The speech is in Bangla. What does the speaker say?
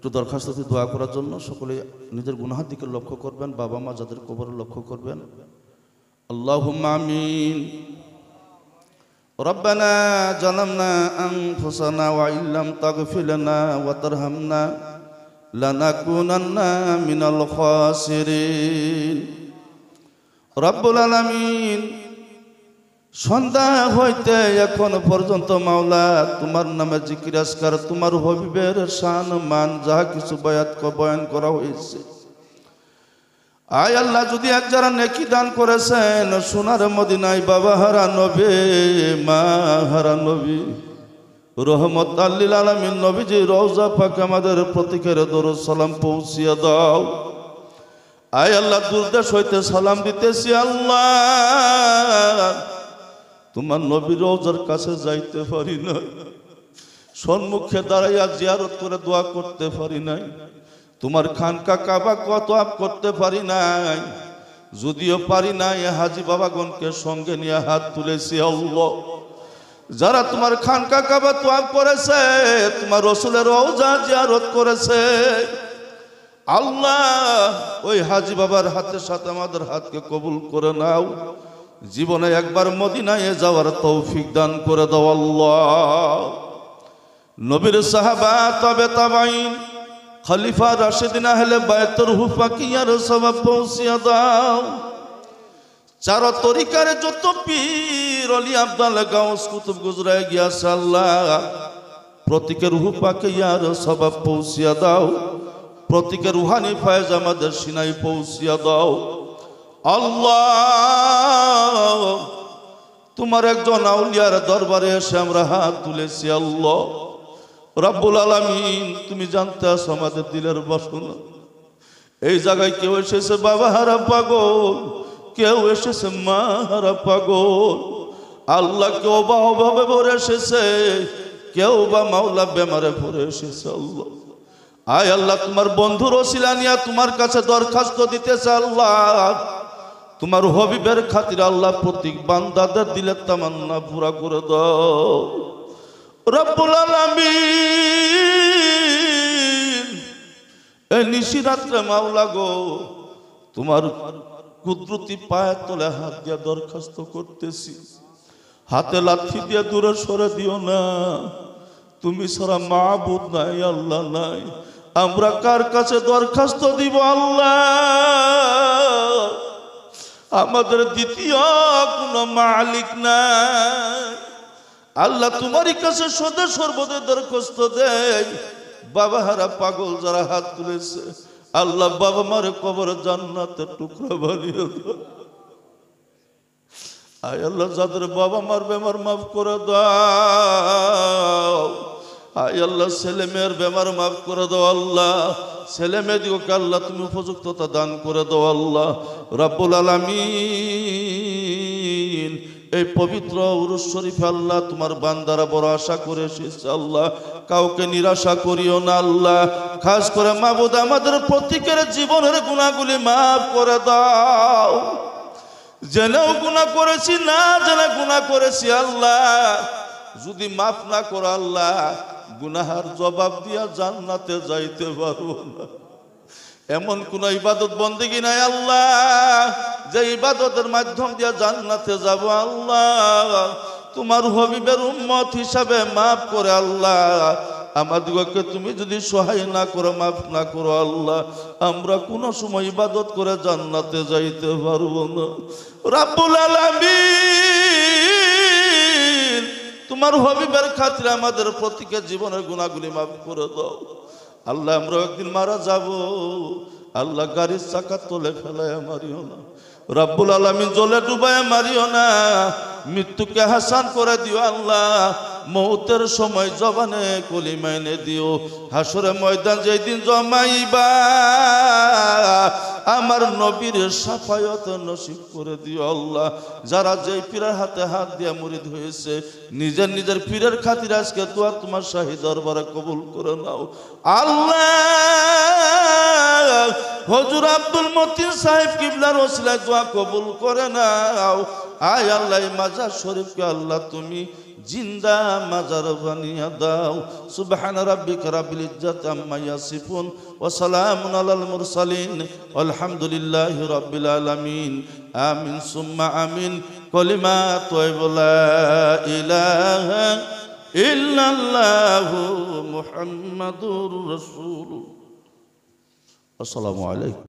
একটু দরখাস্ততে দোয়া করার জন্য সকলে নিজের গুনাহের দিকে লক্ষ্য করবেন, বাবা মা যাদের কবরে লক্ষ্য করবেন। আল্লাহুম্মা আমিন। রব্বানা জালামনা আনফুসানা ওয়া ইল্লাম তাগফির লানা ওয়া তারহামনা লানাকুনান্না মিনাল খাসিরিন। রব্বুল আলামিন, সন্ধ্যা হইতে এখন পর্যন্ত মাওলা তোমার নামে জিকির আজকার, তোমার হবিবের শান মান যা কিছু বয়ান করা হয়েছে, আয় আল্লাহ যদি এক যারা নেকি দান করেছেন সোনার মদিনায় বাবা হারা নবী মা হারা নবী রহমত লিল আলামিন নবীজি রওজা পাক আমাদের প্রত্যেকের দরুদ সালাম পৌঁছিয়ে দাও। আয় আল্লাহ দূরদেশ হইতে সালাম দিতেছি আল্লাহ, তোমার নবীর রওজার কাছে যাইতে পারি না, সম্মুখে দাঁড়াইয়া জিয়ারত করে দোয়া করতে পারি নাই, তোমার খানকা কাবা কত আপ করতে পারি নাই, যদিও পারি নাই হাজি বাবাগণকে সঙ্গে নিয়ে হাত তুলেছি আল্লাহ। যারা তোমার খানকা কাবা তোয়াব করেছে, তোমার রসুলের রওজা জিয়ারত করেছে আল্লাহ, ওই হাজি বাবার হাতের সাথে আমাদের হাতকে কবুল করে নাও, জীবনে একবার মদিনায় যাওয়ার তৌফিক দান করে দাও আল্লাহ। নবীর সাহাবা তবে তাবাইন খলিফা রাশিদিন আহলে বায়তুর হুফাকিয়ার সওয়াব পৌঁছিয়ে দাও। চার তরিকার যত পীর অলি আব্দাল গাউস কুতুব গুজরায় গিয়াছে আল্লাহ, প্রত্যেকের হুফাকিয়ার সওয়াব পৌঁছিয়ে দাও, প্রত্যেকের রুহানি ফয়েজ আমাদের সিনাই পৌঁছিয়ে দাও আল্লাহ। তোমার একজন আউলিয়ার দরবারে এসে আমরা হাত তুলেছি আল্লাহ। রব্বুল আলামিন, তুমি জানতে আছো আমাদের দিলের বাসনা। এই জায়গায় কেউ এসেছে বাবা হারা পাগল, কেউ এসেছে মা হারা পাগল আল্লাহ, কেউ বা অভাবে ভরে এসেছে, কেউ বা মাওলা বেমারে ভরে এসেছে আল্লাহ। আয় আল্লাহ, তোমার বন্ধুর ওসিলা নিয়া তোমার কাছে দরখাস্ত দিতেছে আল্লাহ, তোমার হবিবের খাতির আল্লাহ প্রত্যেক বান্দাদের দিলের তামান্না পুরা করে দাও রব্বুল আলামিন। এই নিশিরাত্রে মাওলা গো, তোমার কুদরতি পায়ের তলে হাত দিয়া দরখাস্ত করতেছি, হাতে লাথি দিয়ে দূরে সরে দিও না, তুমি ছাড়া মাবুদ নাই আল্লাহ নাই, আমরা কার কাছে দরখাস্ত দিব আল্লাহ? আমাদের দ্বিতীয় কোনো মালিক নাই আল্লাহ, তোমারই কাছে সদা সর্বদা দরখাস্ত দেয়। বাবা হারা পাগল যারা হাত তুলেছে আল্লাহ, বাবা মারে কবর জান্নাতের টুকরা বানিয়ে দাও। আয় আল্লাহ, যাদের বাবা মার বেমার মাফ করে দাও। আয় আল্লাহ, ছেলে মেয়ের বেমার মাফ করে দাও আল্লাহ, ছেলে মেয়েদিকে আল্লাহ তুমি উপযুক্ততা দান করে দাও আল্লাহ রাব্বুল আলামিন। এই পবিত্র উরুস শরীফে আল্লাহ তোমার বান্দারা বড় আশা করে এসেছে আল্লাহ, কাউকে নিরাশা করিও না আল্লাহ। খাস করে মাবুদ, আমাদের প্রত্যেকের জীবনের গুনাহগুলি মাফ করে দাও। জেনেও গুনাহ করেছি, না জেনে গুনাহ করেছি আল্লাহ, যদি মাফ না করো আল্লাহ, গুনাহার জবাব দিয়া জান্নাতে যাইতে পারবো না। এমন কোন ইবাদত বন্দেগী নাই আল্লাহ যে ইবাদতের মাধ্যম দিয়া জান্নাতে যাব আল্লাহ। তোমার হবিবের উম্মত হিসাবে মাফ করে আল্লাহ আমাদেরকে তুমি যদি সহায় না করো, মাফ না করো আল্লাহ, আমরা কোনো সময় ইবাদত করে জান্নাতে যাইতে পারবো না রাব্বুল আলামিন। তোমার হবিবের খাতিরে আমাদের প্রত্যেকের জীবনের গুনাহগুলি মাফ করে দাও আল্লাহ। আমরা একদিন মারা যাব আল্লাহ, গাড়ির চাকা তোলে ফেলায় মারিও না রাব্বুল আলামিন, জলে ডুবায় মারিও না, মৃত্যুকে হাসান করে দিও আল্লাহ। মৌতের সময় জবানে কলিমা এনে দিও, হাসরে ময়দান যেদিন জমাইবা আমার নবীর শাফায়াত নসিব করে দিও আল্লাহ। যারা যেই পীরের হাতে হাত দিয়া মুরিদ হয়েছে, নিজের নিজের পীরের খাতিরে আজকে দোয়া তোমার শাহী দরবারে কবুল করে নাও আল্লাহ। হুজুর আব্দুল মতিন সাহেব কিবলার ওসিলায় দোয়া কবুল করে নাও। আয় আল্লাহ, মাজার শরীফকে আল্লাহ তুমি জিন্দা মাজার বানিয়ে দাও। সুবহান রাব্বিকা রাব্বিল ইজ্জাতি আম্মা ইয়াসিফুন ওয়া সালামুন আলাল মুরসালিন আলহামদুলিল্লাহি রাব্বিল আলামিন। আমিন সুম্মা আমিন। কলিমা তয়্যিবা লা ইলাহা ইল্লাল্লাহু মুহাম্মাদুর রাসূলুল্লাহ। আসসালামু আলাইকুম।